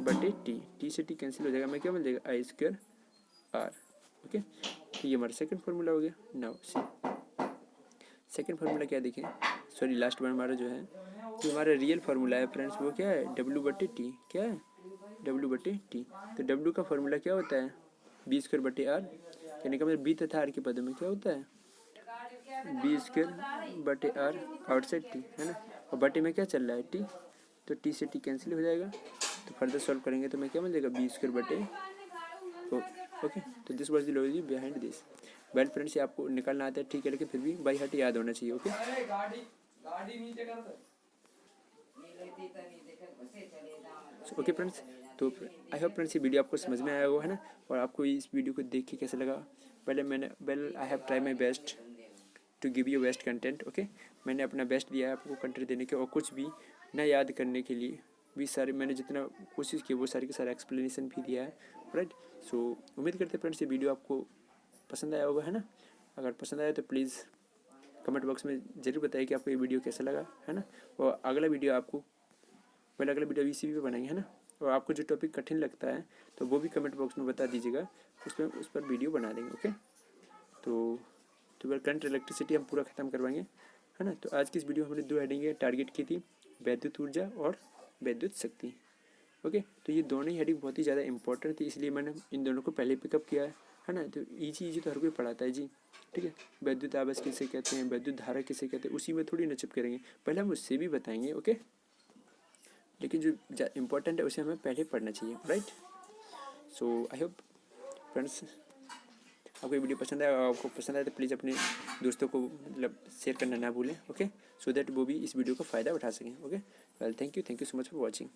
बटे T, T से T कैंसिल हो जाएगा, हमें क्या मिल जाएगा, I² R। ओके, तो ये हमारा सेकंड फार्मूला हो गया। नाउ सी सेकंड फार्मूला क्या देखें, सॉरी लास्ट वन हमारा जो है, जो हमारा रियल फार्मूला है फ्रेंड्स वो क्या है, W बटे T, क्या है, W बटे T। तो W का फार्मूला क्या होता है, B² बटे R, यानी कि मतलब B तथा R के पदों में क्या होता है, B² बटे R आउटसाइड T, है ना, और बटे में क्या चल रहा है, T, तो T से T कैंसिल हो जाएगा। तो फर्दर सॉल्व करेंगे तो मैं क्या मिल जाएगा, B² बटे। ओके, तो this was the logic behind this. Well friends, ये आपको निकालना आता है ठीक है, लेकिन फिर भी बाई हार्ट याद होना चाहिए। ओके, ओके फ्रेंड्स, तो आई होप फ्रेंड्स ये वीडियो आपको समझ में आया होगा, है ना, और आपको इस वीडियो को देख के कैसे लगा। I have try my best to give you best content. Okay, मैंने अपना बेस्ट दिया है आपको कंटेंट देने के, और कुछ भी ना याद करने के लिए भी सारे मैंने जितना कोशिश की वो सारी के सारा एक्सप्लेनेशन भी दिया है। राइट, सो उम्मीद करते हैं फ्रेंड्स ये वीडियो आपको पसंद आया होगा, है ना। अगर पसंद आया तो प्लीज़ कमेंट बॉक्स में ज़रूर बताइए कि आपको ये वीडियो कैसा लगा, है ना। और अगला वीडियो इसी पे बनाएंगे, है ना। और आपको जो टॉपिक कठिन लगता है तो वो भी कमेंट बॉक्स में बता दीजिएगा, उस पर वीडियो बना देंगे। ओके, तो करंट इलेक्ट्रिसिटी हम पूरा ख़त्म करवाएंगे, है ना। तो आज की इस वीडियो हमने 2 हेडिंग टारगेट की थी, वैद्युत ऊर्जा और वैद्युत शक्ति। ओके, तो ये दोनों ही हेडिंग बहुत ही ज़्यादा इंपॉर्टेंट थी, इसलिए मैंने इन दोनों को पहले पिकअप किया है ना। तो ईजी तो हर कोई पढ़ाता है जी, ठीक है। वैद्युत आवेश किसे कहते हैं, वैद्युत धारा किसे कहते हैं, उसी में थोड़ी नचप करेंगे, पहले हम उससे भी बताएंगे। ओके, लेकिन जो इम्पोर्टेंट है उसे हमें पहले पढ़ना चाहिए। Right, so I hope friends आपको ये वीडियो पसंद आया, आपको पसंद आए तो प्लीज़ अपने दोस्तों को मतलब शेयर करना ना भूलें। ओके, सो दैट वो भी इस वीडियो का फ़ायदा उठा सकें। Okay, well thank you so much for watching.